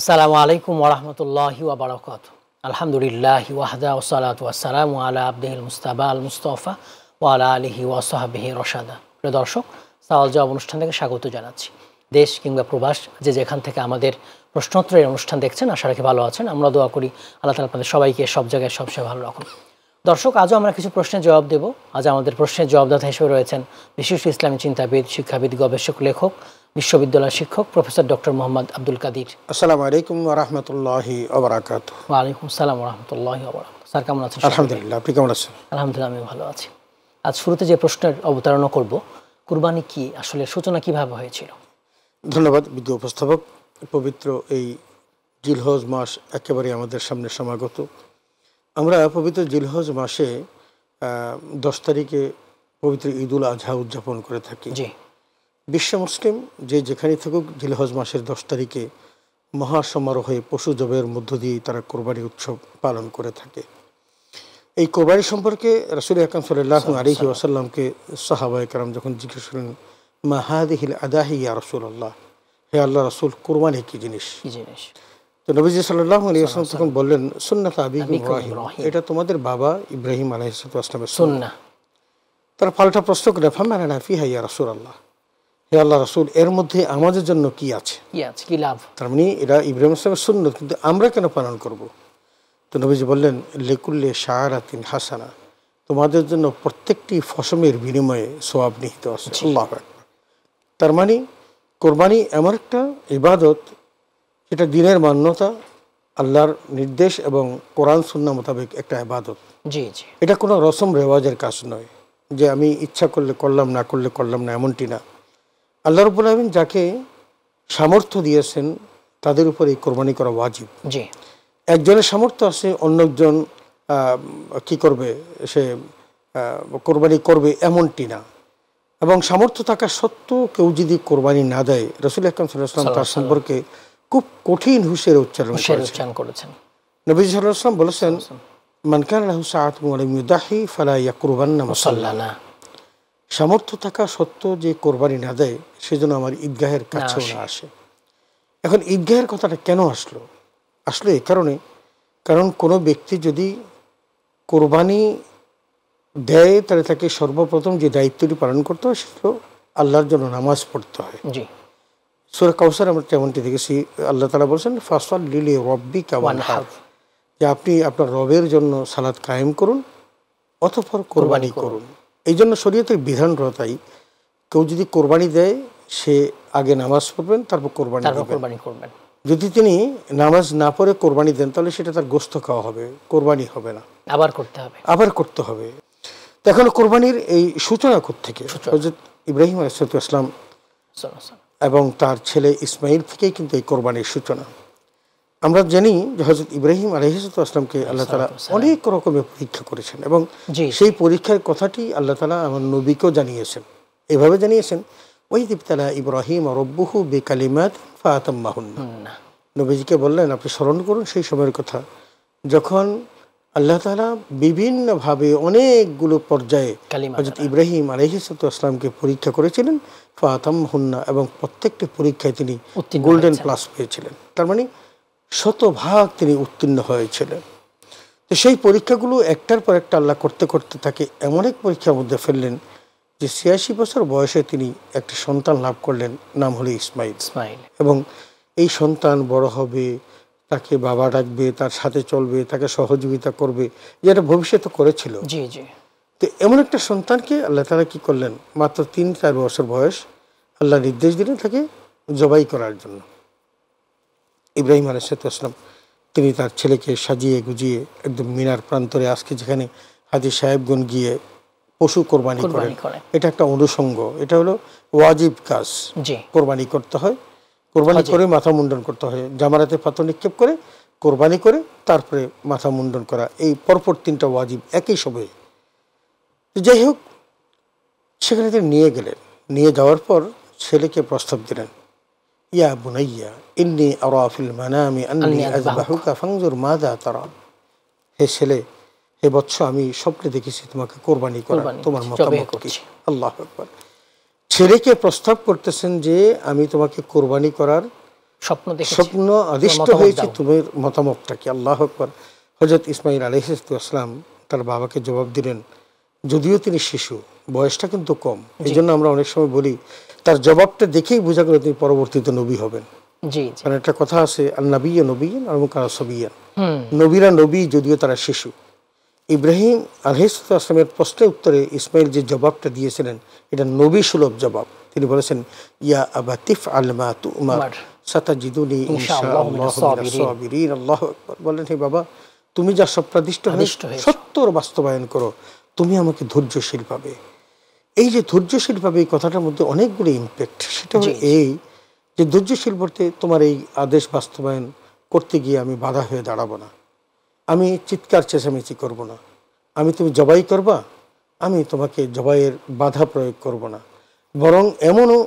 আসসালামু আলাইকুম ওরহমতুল্লাহি ওয়া বারাকাতুহু। আলহামদুলিল্লাহি ওয়াহদা ওয়াসসালাতু ওয়াসসালামু আলা আবদিহিল মুস্তাবা আল মুস্তাফা ওয়া আলা আলিহি ওয়া সাহবিহি রশাদা। প্রিয় দর্শক, সওয়াল জবাব অনুষ্ঠান থেকে স্বাগত জানাচ্ছি। দেশ কিংবা প্রবাস যে যেখান থেকে আমাদের প্রশ্নোত্তরের অনুষ্ঠান দেখছেন, আশা রাখি ভালো আছেন। আমরা দোয়া করি আল্লাহ তাআলা আপনাদের সবাইকে সব জায়গায় সবচেয়ে ভালো রাখুন। দর্শক, আজও আমরা কিছু প্রশ্নের জবাব দেব। আজ আমাদের প্রশ্নের জবাবদাতা হিসেবে রয়েছেন বিশিষ্ট ইসলামী চিন্তাবিদ, শিক্ষাবিদ, গবেষক, লেখক, বিশ্ববিদ্যালয়ের শিক্ষক প্রফেসর ডক্টর মোহাম্মদ আব্দুল কাদির। আসসালামু আলাইকুম ওয়া রাহমাতুল্লাহি ওয়া বারাকাতুহু। ওয়া আলাইকুম আসসালাম ওয়া রাহমাতুল্লাহি ওয়া বারাকাতুহু। স্যার কেমন আছেন? আলহামদুলিল্লাহ, আপনি কেমন আছেন? আলহামদুলিল্লাহ, আমি ভালো আছি। আজ শুরুতে যে প্রশ্নের অবতারণা করব, কুরবানি কি, আসলে সূচনা কিভাবে হয়েছিল? ধন্যবাদ বিদ্যু উপস্থাপক। পবিত্র এই জিলহজ মাস একেবারে আমাদের সামনে সমাগত। আমরা পবিত্র জিলহজ মাসে 10 তারিখে পবিত্র ঈদুল আজহা উদযাপন করে থাকি। জি। বিশ্ব মুসলিম যে যেখানে থাকুক, জিলহজ মাসের 10 তারিখে মহাসমারোহে পশু জবের মধ্য দিয়ে তারা কোরবানি উৎসব পালন করে থাকে। এই কোরবানি সম্পর্কে রাসূল আকরাম সাল্লাল্লাহু আলাইহি ওয়াসাল্লামকে সাহাবায়ে কেরাম যখন জিজ্ঞেস করলেন, মা হাদিহিল আদাহি ইয়া রাসূলুল্লাহ, হে আল্লাহ রাসূল, কোরবানি কি জিনিস? তো নবীজি সাল্লাল্লাহু আলাইহি ওয়াসাল্লাম তখন বললেন, সুন্নাত আবিকুম ইব্রাহিম, এটা তোমাদের বাবা ইব্রাহিম আলাইহিস সালামের সুন্নাহ। তারা পাল্টা প্রশ্ন করে, ফামা লানা ফিহা ইয়া রাসূলুল্লাহ, হে আল্লাহ রাসূল, এর মধ্যে আমাদের জন্য কি আছে, কি লাভ? তার মানে এটা ইব্রাহিম সালামের সুন্নাত, কিন্তু আমরা কেন পালন করব? তো নবীজি বললেন, লিকুল্লি শাআরাতিন হাসানা, তোমাদের জন্য প্রত্যেকটি ফসমের বিনিময়ে সওয়াব নিহিত আছে। আল্লাহু আকবার। তার মানে কোরবানি এমন একটা ইবাদত, এটা দিনের মান্যতা, আল্লাহর নির্দেশ এবং কোরআন সুন্নাহ মোতাবেক একটা ইবাদত। জি জি। এটা কোনো রসম রেওয়াজের কাজ নয় যে আমি ইচ্ছা করলে করলাম, না করলে করলাম না, এমনটি না। আল্লাহ রাব্বুল আলামিন যাকে সামর্থ্য দিয়েছেন তাদের উপর এই কোরবানি করা ওয়াজিব। জি। একজনের সামর্থ্য আছে, অন্য একজন কি করবে, সে কোরবানি করবে এমনটি না। এবং সামর্থ্য থাকা সত্ত্বেও কেউ যদি কোরবানি না দেয়, রাসূল আকরাম সাল্লাল্লাহু আলাইহি ওয়াসাল্লাম তার সম্পর্কে খুব কঠিন হুঁশিয়ারি উচ্চারণ করেছেন। নবী সাল্লাল্লাহু আলাইহি ওয়াসাল্লাম বলেছেন, মান কানা লাহু সাআতুন ওয়া লাম ইউদাহি ফালা ইয়াকরুবান্না মুসাল্লানা, সামর্থ্য থাকা সত্ত্বেও যে কোরবানি না দেয় সেজন্য আমার ঈদগাহের কাছেও না আসে। এখন ঈদগাহের কথাটা কেন আসলো? আসলে এই কারণে, কারণ কোনো ব্যক্তি যদি কোরবানি দেয় তাহলে তাকে সর্বপ্রথম যে দায়িত্বটি পালন করতে হয় সেটা আল্লাহর জন্য নামাজ পড়তে হয়। জি। সূরা কাউসার আমরা তেমনটি দেখেছি, আল্লাহ তাআলা বলেছেন, ফাসল্লি লিরাব্বিকা ওয়ানহার, যে আপনি আপনার রবের জন্য সালাত কায়েম করুন, অতঃপর কোরবানি করুন। এই জন্য শরীয়তের বিধান তাই, কেউ যদি কোরবানি দেয় সে আগে নামাজ পড়বেন, তারপর কোরবানি করবেন। যদি তিনি নামাজ না পড়ে কোরবানি দেন তাহলে সেটা তার গোশত খাওয়া হবে, কোরবানি হবে না, আবার করতে হবে। তো এখন কোরবানির এই সূচনা কোত্থেকে? হযরত ইব্রাহিম আলাইহিস সালাম এবং তার ছেলে ইসমাইল থেকেই কিন্তু এই কোরবানির সূচনা। আমরা জানি যে হযরত ইব্রাহিম আলাইহিস সালামকে আল্লাহ তাআলা অনেক রকমের পরীক্ষা করেছেন, এবং সেই পরীক্ষার কথাটি আল্লাহ তাআলা আমার নবীকেও জানিয়েছেন। এভাবে জানিয়েছেন, ওয়াইদ ইবতালা ইব্রাহিম রাব্বুহু বিকালিমাত ফাতাম্মাহুন্না। নবীজিকে বললেন, আপনি স্মরণ করুন সেই সময়ের কথা যখন আল্লাহ তাআলা বিভিন্নভাবে অনেকগুলো পর্যায়ে হযরত ইব্রাহিম আলাইহিস সালামকে পরীক্ষা করেছিলেন, ফাতাম্মাহুন্না, এবং প্রত্যেকটি পরীক্ষায় তিনি গোল্ডেন প্লাস পেয়েছিলেন। তার মানে 100% তিনি উত্তীর্ণ হয়েছিলেন। তো সেই পরীক্ষাগুলো একটার পর একটা আল্লাহ করতে করতে তাকে এমন এক পরীক্ষার মধ্যে ফেললেন যে 86 বছর বয়সে তিনি একটি সন্তান লাভ করলেন, নাম হলো ইসমাইল। এবং এই সন্তান বড় হবে, তাকে বাবা ডাকবে, তার সাথে চলবে, তাকে সহযোগিতা করবে, যেটা ভবিষ্যতে করেছিল। জি জি। তো এমন একটা সন্তানকে আল্লাহ তাআলা কি করলেন, মাত্র 3-4 বছর বয়স আল্লাহ নির্দেশ দিলেন তাকে জবাই করার জন্য। ইব্রাহিম আলাইহিস সালাম তিনি তার ছেলেকে সাজিয়ে গুজিয়ে একদম মিনার প্রান্তরে, আজকে যেখানে হাজী সাহেবগণ গিয়ে পশু কোরবানি করেন, এটা একটা অনুষঙ্গ, এটা হলো ওয়াজিব কাজ। কোরবানি করতে হয়, কোরবানি করে মাথা মুন্ডন করতে হয়, জামারাতে পাথর নিক্ষেপ করে কোরবানি করে তারপরে মাথা মুন্ডন করা, এই পরপর 3টা ওয়াজিব একই সময়ে। যাই হোক, সেখানে তিনি নিয়ে গেলেন। নিয়ে যাওয়ার পর ছেলেকে প্রস্তাব দিলেন, ইয়া বুনাইয়া ইন্নী আরা ফিল মানামি আন্নী আযবাহুকা ফানজুর মাযা তারা, হে ছেলে, হে বৎস, আমি স্বপ্নে দেখেছি তোমাকে কোরবানি করা, তোমার মতামত কি? আল্লাহু আকবার। ছেলেকে প্রস্তাব করতেছেন যে আমি তোমাকে কোরবানি করার স্বপ্ন দেখেছি, স্বপ্ন আদিষ্ট হয়েছে, তোমার মতামতটা কি? আল্লাহু আকবার। হযরত ইসমাঈল আলাইহিস সালাম তার বাবাকে জবাব দিলেন, যদিও তিনি শিশু, বয়সটা কিন্তু কম, এই জন্য আমরা অনেক সময় বলি তার জবাবটা দেখেই বোঝা গেল তিনি পরবর্তীতে নবী হবেন। কারণ একটা কথা আছে, আল নাবিয়্যু নবিয়্যুন আল মুকাররাম সাবিয়্যান, নবীরা নবী যদিও তারা শিশু। ইব্রাহিম আলাইহিস সালামের প্রশ্নের উত্তরে ইসমাঈল যে জবাবটা দিয়েছিলেন এটা নবী সুলভ জবাব। তিনি বলেছেন, ইয়া আবাতিফ আল মা তুমার সাতাজিদুনি ইনশাআল্লাহু মিনাস সাবিরিন। আল্লাহু আকবার। বলেন, হে বাবা, তুমি যা স্বপ্নাদিষ্ট সত্যর বাস্তবায়ন করো, তুমি আমাকে ধৈর্যশীল পাবে। এই যে ধৈর্যশীল পাবে, এই কথাটার মধ্যে অনেকগুলো ইম্প্যাক্ট। সেটা হলো এই যে ধৈর্যশীল বলতে তোমার এই আদেশ বাস্তবায়ন করতে গিয়ে আমি বাধা হয়ে দাঁড়াবো না, আমি চিৎকার চেঁচামেচি করব না, আমি তুমি জবাই করবা, আমি তোমাকে জবাইয়ের বাধা প্রয়োগ করব না, বরং এমনও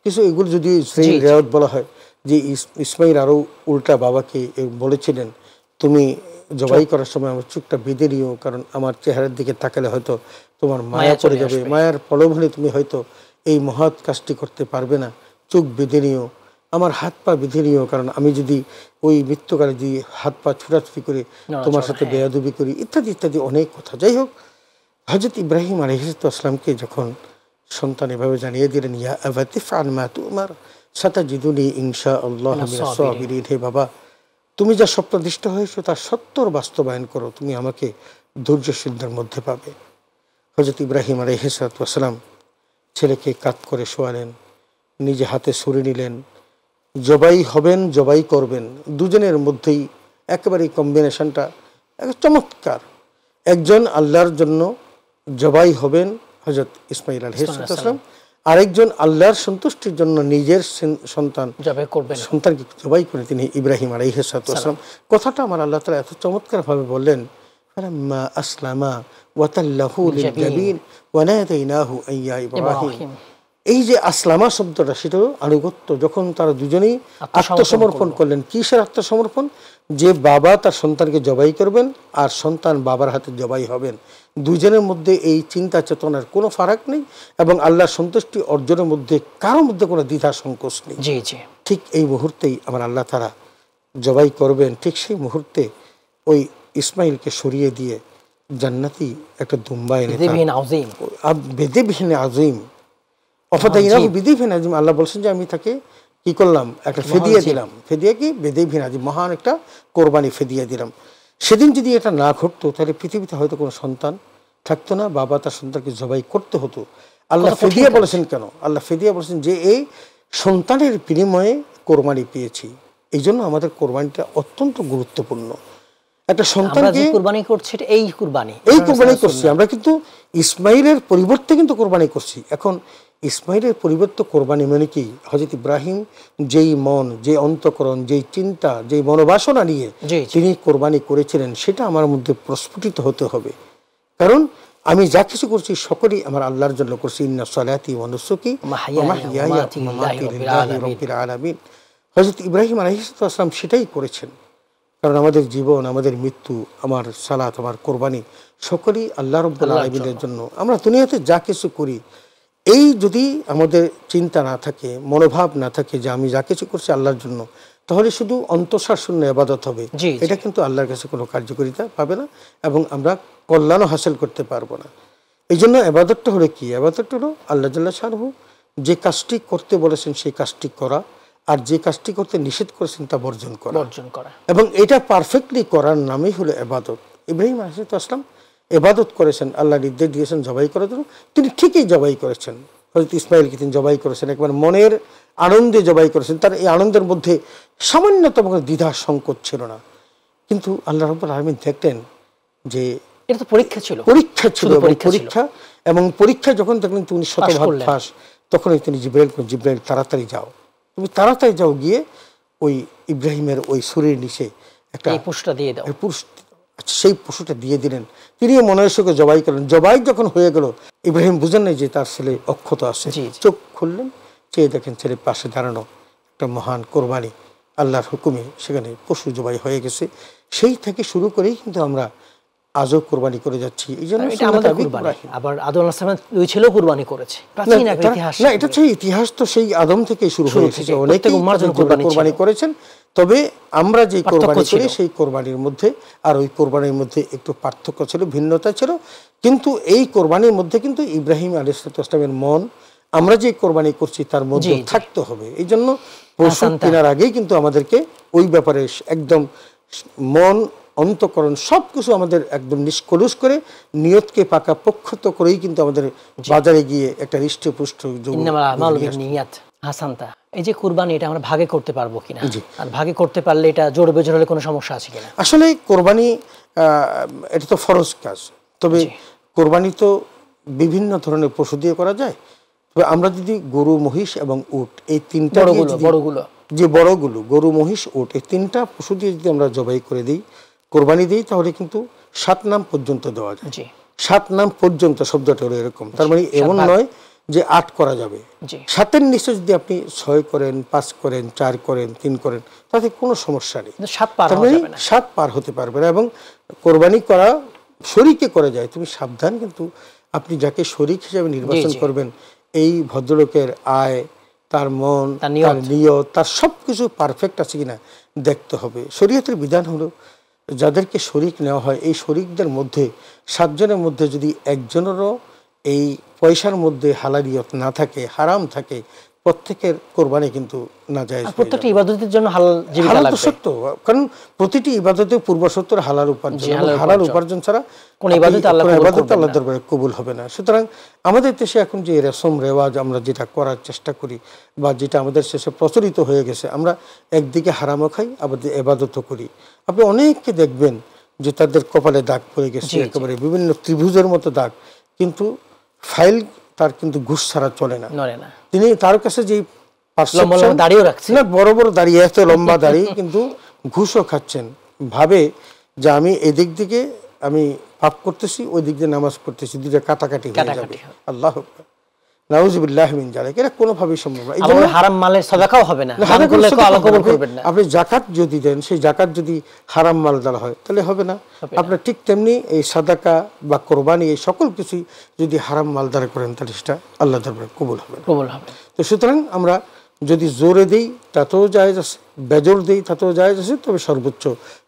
কিছু, এগুলো যদি সেই রেওয়াত বলা হয় যে ইসমাঈল আরও উল্টা বাবাকে বলেছিলেন, তুমি জবাই করার সময় আমার চোখটা বেঁধে নিও, কারণ আমার চেহারার দিকে তাকালে হয়তো তোমার মায়া পড়ে যাবে, মায়ার প্রলোভনে তুমি হয়তো এই মহৎ কাজটি করতে পারবে না, চোখ বেঁধে নিও, আমার হাত পা বেঁধে নিও, কারণ আমি যদি ওই মৃত্যুকালে যদি হাত পা ছুটাছুটি করে তোমার সাথে বেয়াদবি করি, ইত্যাদি ইত্যাদি অনেক কথা। যাই হোক, হযরত ইব্রাহিম আলাইহিস সালামকে যখন সন্তান এভাবে জানিয়ে দিলেন, ইয়া আবাতি ফাআল মা তুমার সাতাজিদুনি ইনশাআল্লাহু মিনাস সাবিরিন, হে বাবা, তুমি যা স্বপ্নদিষ্ট হয়েছো তার সত্যর বাস্তবায়ন করো, তুমি আমাকে ধৈর্যশীলদের মধ্যে পাবে। হযরত ইব্রাহিম আলাইহিস সালাম ছেলেকে কাত করে শোয়ালেন, নিজে হাতে ছুরি নিলেন, জবাই হবেন, জবাই করবেন, দুজনের মধ্যেই একেবারে কম্বিনেশনটা চমৎকার। একজন আল্লাহর জন্য জবাই হবেন হযরত ইসমাঈল আলাইহিস সালাম, আরেকজন আল্লাহর সন্তুষ্টির জন্য নিজের সন্তান জবাই করবেন, সন্তানকে জবাই করে তিনি ইব্রাহিম আলাইহিস সালাম। কথাটা আমার আল্লাহ তাআলা এত চমৎকারভাবে বললেন, ফালাম্মা আসলামা ওয়া তাল্লাহু লিল জাবিন ওয়া নাদাইনাহু আইয়া ইব্রাহিম। এই যে আসলামা শব্দটা, সেটাও আনুগত্য। যখন তারা দুজনেই আত্মসমর্পণ করলেন, কিসের আত্মসমর্পণ? যে বাবা তার সন্তানকে জবাই করবেন আর সন্তান বাবার হাতে জবাই হবেন, দুজনের মধ্যে এই চিন্তা চেতনার কোনো ফারাক নেই এবং আল্লাহর সন্তুষ্টি অর্জনের মধ্যে কারোর মধ্যে কোনো দ্বিধা সংকোচ নেই। ঠিক এই মুহূর্তেই আমার আল্লাহ তারা জবাই করবেন, ঠিক সেই মুহূর্তে ওই ইসমাঈলকে সরিয়ে দিয়ে জান্নাতি একটা দুম্বা এনে বেদেবিহীন আজিম অফাদাইনাহু বিদিবিন আজিম, আল্লাহ বলছেন যে আমি তাকে কি করলাম, একটা ফেদিয়া দিলাম। ফেদিয়া কি? বেদেবিহীন আজিম, মহান একটা কোরবানি ফেদিয়া দিলাম। সেদিন যদি এটা না ঘটতো তাহলে পৃথিবীতে হয়তো কোনো সন্তান থাকতো না, বাবা তার সন্তানকে জবাই করতে হতো। আল্লাহ ফেদিয়া বলেছেন কেন? আল্লাহ ফেদিয়া বলেছেন যে এই সন্তানের বিনিময়ে কোরবানি পেয়েছি, এই জন্য আমাদের কোরবানিটা অত্যন্ত গুরুত্বপূর্ণ। একটা সন্তানকে কোরবানি করছি, এই কোরবানি করছি আমরা, কিন্তু ইসমাঈলের পরিবর্তে কিন্তু কোরবানি করছি। এখন ইসমাঈলের পরিবর্তে কোরবানি মানে কি? হযরত ইব্রাহিম যেই মন, যে অন্তঃকরণ, যেই চিন্তা, যেই মনোবাসনা নিয়ে তিনি কোরবানি করেছিলেন, সেটা আমার মধ্যে প্রস্ফুটিত হতে হবে। কারণ আমি যা কিছু করছি সকলেই আমার আল্লাহর জন্য করছি। ইন্না সলাতি ওয়া নুসুকি ওয়া মাহইয়ায়া ওয়া মামাতি লিল্লাহি রাব্বিল আলামিন। হযরত ইব্রাহিম আলাইহিস সালাম সেটাই করেছেন। কারণ আমাদের জীবন, আমাদের মৃত্যু, আমার সালাত, আমার কোরবানি সকলেই আল্লাহ রাব্বুল আলামিনের জন্য। আমরা দুনিয়াতে যা কিছু করি, এই যদি আমাদের চিন্তা না থাকে, মনোভাব না থাকে যে আমি যা কিছু করছি আল্লাহর জন্য, তাহলে শুধু অন্তঃসার শূন্য ইবাদত হবে। এটা কিন্তু আল্লাহর কাছে কোনো কার্যকারিতা পাবে না এবং আমরা কল্যাণও হাসিল করতে পারবো না। এই জন্য ইবাদতটা হলো কি? ইবাদতটা হলো আল্লাহ জাল্লা শানহু যে কাজটি করতে বলেছেন সেই কাজটি করা, আর যে কাজটি করতে নিষেধ করেছেন তা বর্জন করা। এবং এটা পারফেক্টলি করার নামই হলো ইবাদত। ইব্রাহিম আলাইহিস সালাম ইবাদত করেছেন, আল্লাহ নির্দেশ দিয়েছেন জবাই করার জন্য, তিনি ঠিকই জবাই করেছেন। হযরত ইসমাঈলকে তিনি জবাই করেছেন, একবার মনের আনন্দে জবাই করেছেন। তার এই আনন্দের মধ্যে সামান্যতম কোনো দ্বিধা সংকোচ ছিল না। কিন্তু আল্লাহ রাব্বুল আলামিন দেখলেন যে এটা তো পরীক্ষা ছিল, পরীক্ষা এবং পরীক্ষা যখন দেখলেন তিনি শতভাগ পাস, তখনই তিনি জিবরাইল তাড়াতাড়ি যাও, তুমি তাড়াতাড়ি যাও, গিয়ে ওই ইব্রাহিমের ওই শরীর নিচে একটা পশুটা দিয়ে দাও। সেই পশুটা দিয়ে দিলেন, তিনি মনোযোগে জবাই করলেন। জবাই যখন হয়ে গেল, ইব্রাহিম বুঝেন নাই যে তার ছেলে অক্ষত আছে। চোখ খুললেন, চেয়ে দেখেন ছেলে পাশে দাঁড়ানো, একটা মহান কোরবানি আল্লাহর হুকুমে সেখানে পশু জবাই হয়ে গেছে। সেই থেকে শুরু করেই কিন্তু আমরা আজও কোরবানি করে যাচ্ছি। এই জন্য আবার আদম আলাইহিস সালাম দুই ছেলেও কোরবানি করেছে, প্রাচীন এক ইতিহাস। না, এটা হচ্ছে ইতিহাস, তো সেই আদম থেকে শুরু হয়েছে, অনেকেই কোরবানি করেছেন। তবে আমরা যে কোরবানি করি সেই কোরবানির মধ্যে আর ওই কোরবানির মধ্যে একটু পার্থক্য ছিল, ভিন্নতা ছিল। কিন্তু এই কোরবানির মধ্যে কিন্তু ইব্রাহিম আলাইহিস সালামের মন আমরা যে কোরবানি করছি তার মধ্যে থাকতে হবে। এই জন্য পশু কেনার আগেই কিন্তু আমাদেরকে ওই ব্যাপারে একদম মন, অন্তঃকরণ সবকিছু আমাদের একদম নিষ্কলুষ করে নিয়তকে পাকা পক্ষত করেই কিন্তু আমাদের বাজারে গিয়ে একটা হৃষ্টপুষ্ট হাসানতা। এই যে কুরবানি, এটা আমরা ভাগে করতে পারবো কিনা, আর ভাগে করতে পারলে এটা জোর বেজোর হলে কোনো সমস্যা আছে কিনা? আসলে কোরবানি এটা তো ফরজ কাজ, তবে কোরবানি তো বিভিন্ন ধরনের পশু দিয়ে করা যায়। তবে আমরা যদি গরু, মহিষ এবং উট এই তিনটা যে বড়গুলো গরু, মহিষ, উট এই তিনটা পশু দিয়ে যদি আমরা জবাই করে দিই, কোরবানি দিই, তাহলে কিন্তু 7 নাম পর্যন্ত দেওয়া যায়। 7 নাম পর্যন্ত শব্দটা হলো এরকম, তার মানে এমন নয় যে 8 করা যাবে। 7-এর নিচে যদি আপনি 6 করেন, 5 করেন, 4 করেন, 3 করেন, তাতে কোনো সমস্যা নেই। 7 পার হতে পারবে না। এবং কোরবানি করা শরীকে করে যায়, তুমি সাবধান, কিন্তু আপনি যাকে শরীক হিসেবে নির্বাচন করবেন এই ভদ্রলোকের আয়, তার মন, তার নিয়ত, তার সবকিছু পারফেক্ট আছে কিনা দেখতে হবে। শরীয়তের বিধান হলো যাদেরকে শরীক নেওয়া হয়, এই শরীকদের মধ্যে 7 জনের মধ্যে যদি একজনেরও এই পয়সার মধ্যে হালালিয়ত না থাকে, হারাম থাকে, প্রত্যেকের কোরবানি কিন্তু নাজায়েজ। প্রত্যেকটা ইবাদতের জন্য হালাল জীবিকা লাগবে, সত্য, কারণ প্রতিটি ইবাদতের পূর্বশর্ত হালাল উপার্জন, হালাল উপার্জন ছাড়া কোনো ইবাদত আল্লাহর দরবারে কবুল হবে না। সুতরাং আমাদের দেশে এখন যে রসম রেওয়াজ আমরা যেটা করার চেষ্টা করি বা যেটা আমাদের শেষে প্রচলিত হয়ে গেছে, আমরা একদিকে হারামও খাই, আবার ইবাদতও করি। আপনি অনেককে দেখবেন যে তাদের কপালে দাগ পড়ে গেছে, একেবারে বিভিন্ন ত্রিভুজের মতো দাগ, কিন্তু ফাইল তার কিন্তু ঘুষ ছাড়া চলে না। তিনি তার কাছে যে দাড়িও রাখছেন, বড় বড় দাড়ি, এত লম্বা দাড়ি, কিন্তু ঘুষও খাচ্ছেন, ভাবে যে আমি এদিক দিকে আমি পাপ করতেছি, ওই দিক দিয়ে নামাজ পড়তেছি, দুইটা কাটাকাটি হয়ে যাবে। আল্লাহ নাউযুবিল্লাহি মিন যালিক, এটা কোনোভাবেই সম্ভব না। এইজন্য হারাম মালের সাদাকাও হবে না, আল্লাহ কবুল করবেন না। আপনি যাকাত যদি দেন, সেই যাকাত যদি হারাম মাল দ্বারা হয় তাহলে হবে না। আপনার ঠিক তেমনি এই সাদাকা বা কোরবানি এই সকল কিছুই যদি হারাম মাল দ্বারা করেন তাহলে সেটা আল্লাহ দরবারে কবুল হবে না। তো সুতরাং আমরা যদি জোরে দেই তাতেও জায়েজ আছে, বেজোর দেই তাতেও জায়েজ আছে, তবে সর্বোচ্চ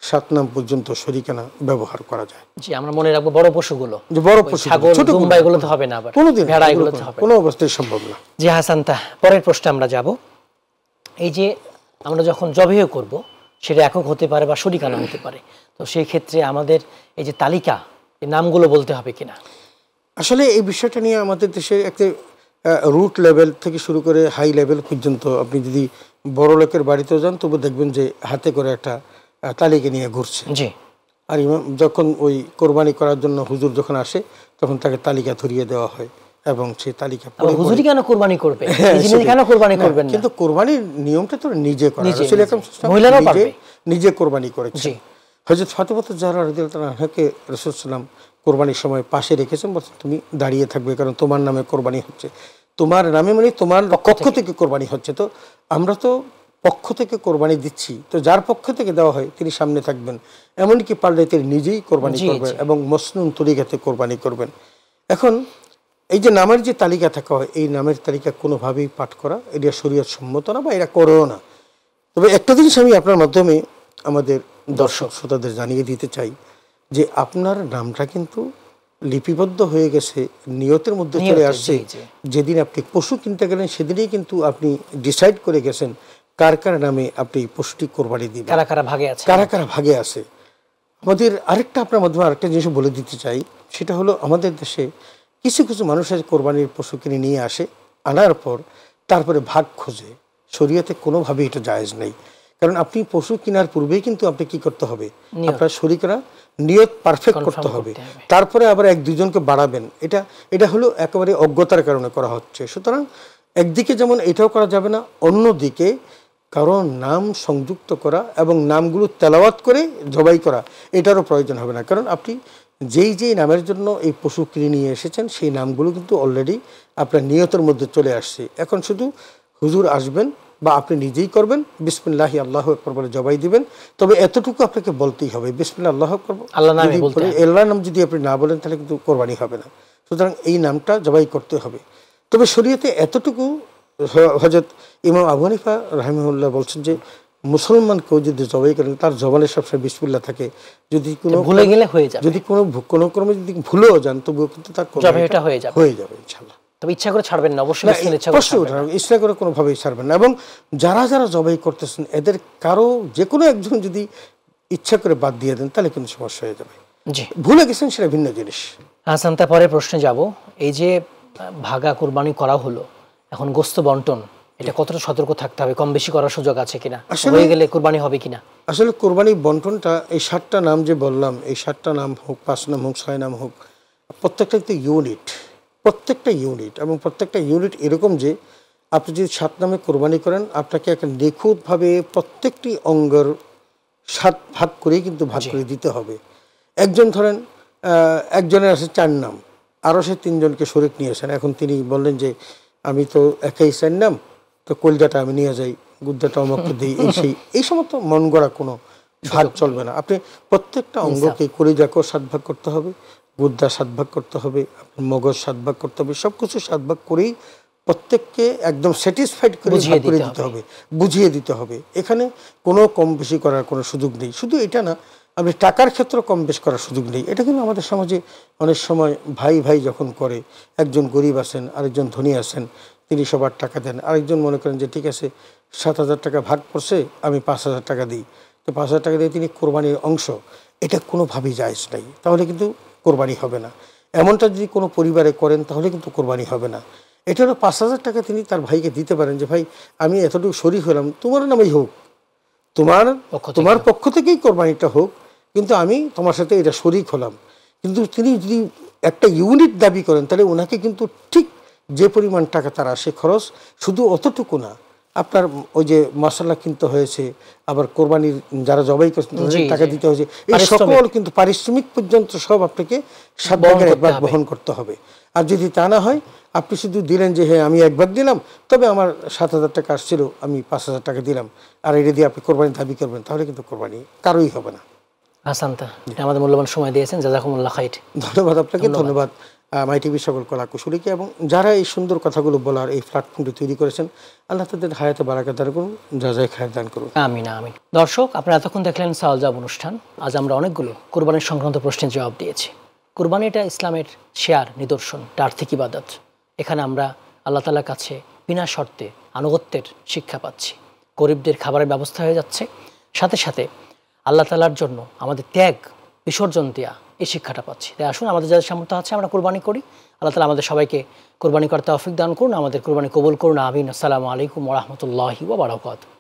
7 নাম পর্যন্ত শরীকানা ব্যবহার করা যায়। জি, আমরা মনে রাখবো বড় পশুগুলো, যে বড় পশু, ছোট দুম্বাইগুলো তো হবে না, আবার কোনোদিন ভেড়াইগুলো তো হবে না, কোনো অবস্থায় সম্ভব না। জি হাসানতা, পরের প্রশ্নে আমরা যাব। এই যে আমরা যখন জবেহ করব, সেটা একক হতে পারে বা শরীকানা হতে পারে, তো সেই ক্ষেত্রে আমাদের এই যে তালিকা, এই নামগুলো বলতে হবে কিনা? আসলে এই বিষয়টা নিয়ে আমাদের দেশে একটা রুট লেভেল থেকে শুরু করে হাই লেভেল পর্যন্ত আপনি যদি বড় লোকের বাড়িতেও যান, তবু দেখবেন যে হাতে করে একটা তালিকা নিয়ে ঘুরছে। আর ইমাম যখন ওই কোরবানি করার জন্য হুজুর যখন আসে, তখন তাকে তালিকা ধরিয়ে দেওয়া হয় এবং সেই তালিকা হুজুরই কেন কোরবানি করবে, কেন কোরবানি করবেন না? কিন্তু কোরবানির নিয়মটা তো নিজে করা, মহিলারাও পারবে, নিজে কোরবানি করেছে। হযরত ফাতেমা যাহরা রাদিয়াল্লাহু আনহাকে রাসূল সাল্লাল্লাহু আলাইহি ওয়াসাল্লাম কোরবানির সময় পাশে রেখেছেন, বলছেন তুমি দাঁড়িয়ে থাকবে, কারণ তোমার নামে কোরবানি হচ্ছে, তোমার নামে মানে তোমার পক্ষ থেকে কোরবানি হচ্ছে। তো আমরা তো পক্ষ থেকে কোরবানি দিচ্ছি, তো যার পক্ষ থেকে দেওয়া হয় তিনি সামনে থাকবেন, এমনকি পারলে তিনি নিজেই কোরবানি করবেন এবং মসনুন তরিকাতে কোরবানি করবেন। এখন এই যে নামের যে তালিকা থাকা হয়, এই নামের তালিকা কোনোভাবেই পাঠ করা এটা শরীয়ত সম্মত না, বা এরা করেও না। তবে একটা জিনিস আমি আপনার মাধ্যমে আমাদের দর্শক শ্রোতাদের জানিয়ে দিতে চাই, যে আপনার নামটা কিন্তু লিপিবদ্ধ হয়ে গেছে, নিয়তের মধ্যে চলে আসছে। যেদিন আপনি পশু কিনতে গেলেন সেদিনই কিন্তু আপনি ডিসাইড করে গেছেন কার কার নামে আপনি পশুটি কোরবানি দিবেন, কারা কারা ভাগে আছে। আমাদের আরেকটা আপনার মাধ্যমে আরেকটা জিনিস বলে দিতে চাই, সেটা হলো আমাদের দেশে কিছু কিছু মানুষের কোরবানির পশু কিনে নিয়ে আসে, আনার পর তারপরে ভাগ খোঁজে। শরীয়তে কোনোভাবেই এটা জায়েজ নেই, কারণ আপনি পশু কেনার পূর্বেই কিন্তু আপনি কি করতে হবে, আপনার শরীকরা নিয়ত পারফেক্ট করতে হবে, তারপরে আবার 1-2 জনকে বাড়াবেন। এটা হলো একেবারে অজ্ঞতার কারণে করা হচ্ছে। সুতরাং একদিকে যেমন এটাও করা যাবে না, অন্যদিকে কারণ নাম সংযুক্ত করা এবং নামগুলো তেলাওয়াত করে জবাই করা এটারও প্রয়োজন হবে না, কারণ আপনি যেই নামের জন্য এই পশু কিনে নিয়ে এসেছেন সেই নামগুলো কিন্তু অলরেডি আপনার নিয়তের মধ্যে চলে আসছে। এখন শুধু হুজুর আসবেন, বা আপনি নিজেই করবেন, বিসমিল্লাহি আল্লাহু আকবার বলে জবাই দিবেন। তবে এতটুকু আপনাকে বলতেই হবে, বিসমিল্লাহ আল্লাহু আকবার, আল্লাহর নাম যদি আপনি না বলেন তাহলে কিন্তু কোরবানি হবে না। সুতরাং এই নামটা জবাই করতে হবে। তবে শরীয়তে এতটুকু হযরত ইমাম আবু হানিফা রাহিমাহুল্লাহ বলছেন যে মুসলমান কেউ যদি জবাই করেন তার জবানে সবসময় বিসমিল্লাহ থাকে, যদি কোনো ভুলে গেলে হয়ে যাবে, যদি কোনো ক্রমে যদি ভুলেও যান তবুও কিন্তু তার জবাইটা হয়ে যাবে ইনশাআল্লাহ। তবে ইচ্ছা করে ছাড়বেন না, অবশ্যই ইচ্ছা করে কোনোভাবেই ছাড়বেন না। এবং যারা যারা জবাই করতেছেন এদের কারো যে কোনো একজন যদি ইচ্ছা করে বাদ দিয়ে দেন তাহলে কিন্তু সমস্যা হয়ে যাবে। জি, ভুলে গেছেন সেটা ভিন্ন জিনিস। হাসান, তারপরে প্রশ্নে যাব। এই যে ভাগা কুরবানি করা হলো, এখন গোশত বন্টন, এটা কতটা সতর্ক থাকতে হবে? কম বেশি করার সুযোগ আছে কিনা? হয়ে গেলে কুরবানি হবে কিনা? আসলে কুরবানি বন্টনটা এই 7টা নাম যে বললাম, এই 7টা নাম হোক, 5 নাম হোক, 6 নাম হোক, প্রত্যেকটা ইউনিট, এবং প্রত্যেকটা ইউনিট এরকম যে আপনি যদি 7 নামে কোরবানি করেন আপনাকে একটা নিখুঁতভাবে প্রত্যেকটি অঙ্গের 7 ভাগ করেই কিন্তু ভাগ করে দিতে হবে। একজন ধরেন একজনের আছে 4 নাম, আরও সে 3 জনকে শরীক নিয়েছেন। এখন তিনি বললেন যে আমি তো একাই 4 নাম, তো কলজাটা আমি নিয়ে যাই, গুদ্দাটা আমাকে দিই, এই সমস্ত মন গড়া কোনো ভাগ চলবে না। আপনি প্রত্যেকটা অঙ্গকে কলিজাকেও 7 ভাগ করতে হবে, গুদ্দা 7 ভাগ করতে হবে, মগজ 7 ভাগ করতে হবে, সব কিছু 7 ভাগ করেই প্রত্যেককে একদম স্যাটিসফাইড করে ভাগ করে দিতে হবে, বুঝিয়ে দিতে হবে। এখানে কোনো কম বেশি করার কোনো সুযোগ নেই। শুধু এটা না, আপনি টাকার ক্ষেত্রে কম বেশি করার সুযোগ নেই। এটা কিন্তু আমাদের সমাজে অনেক সময় ভাই ভাই যখন করে, একজন গরিব আছেন, আরেকজন ধনী আছেন, তিনি সবার টাকা দেন, আরেকজন মনে করেন যে ঠিক আছে 7,000 টাকা ভাগ পড়ছে, আমি 5,000 টাকা দিই, তো 5,000 টাকা দিয়ে তিনি কোরবানির অংশ, এটা কোনোভাবেই জায়েজ নাই, তাহলে কিন্তু কোরবানি হবে না। এমনটা যদি কোনো পরিবারে করেন তাহলে কিন্তু কোরবানি হবে না। এটা হলো 5,000 টাকা তিনি তার ভাইকে দিতে পারেন যে ভাই আমি এতটুকু শরীক হলাম, তোমার নামেই হোক, তোমার পক্ষ থেকেই কোরবানিটা হোক, কিন্তু আমি তোমার সাথে এটা শরীক হলাম। কিন্তু তিনি যদি একটা ইউনিট দাবি করেন তাহলে ওনাকে কিন্তু ঠিক যে পরিমাণ টাকা তার আসে খরচ, শুধু অতটুকু না, আপনার ওই যে মশলা কিনতে হয়েছে, আবার কোরবানির যারা জবাই করছেন তাদের টাকা দিতে হয়েছে, এই সকল কিন্তু পারিশ্রমিক পর্যন্ত সব আপনাকে 7 ভাগের 1 ভাগ বহন করতে হবে। আর যদি তা না হয়, আপনি শুধু দিলেন যে হ্যাঁ আমি 1 ভাগ দিলাম, তবে আমার 7,000 টাকা আসছিল, আমি 5,000 টাকা দিলাম, আর এটা দিয়ে আপনি কোরবানি দাবি করবেন, তাহলে কিন্তু কোরবানি কারোই হবে না। হাসান, আমাদের মূল্যবান সময় দিয়েছেন, জাযাকুমুল্লাহ খাইর। ধন্যবাদ আপনাকে, ধন্যবাদ মাই টিভি সকল কলা কুশলীকে, এবং যারা এই সুন্দর কথাগুলো বলার এই প্ল্যাটফর্মটি তৈরি করেছেন, আল্লাহ তাদের হায়াতে বারাকা দান করুন, জাযায়ে খায়ের দান করুন। আমিন আমিন। দর্শক, আপনারা এতক্ষণ দেখলেন সওয়াল জবাব অনুষ্ঠান। আজ আমরা অনেকগুলো কুরবানির সংক্রান্ত প্রশ্নের জবাব দিয়েছি। কুরবানি এটা ইসলামের শেয়ার নিদর্শন, এটা আর্থিক ইবাদত। এখানে আমরা আল্লাহ তাআলার কাছে বিনা শর্তে আনুগত্যের শিক্ষা পাচ্ছি। গরিবদের খাবারের ব্যবস্থা হয়ে যাচ্ছে, সাথে সাথে আল্লাহ তাআলার জন্য আমাদের ত্যাগ বিসর্জন দেওয়া, এই শিক্ষাটা পাচ্ছি। তাই আসুন, আমাদের যাদের সামর্থ্য আছে আমরা কোরবানি করি। আল্লাহ তাআলা আমাদের সবাইকে কোরবানি করতে তৌফিক দান করুন, আমাদের কোরবানি কবুল করুন। আমিন। আসসালামু আলাইকুম ওয়া রাহমাতুল্লাহি ওয়া বারাকাতুহু।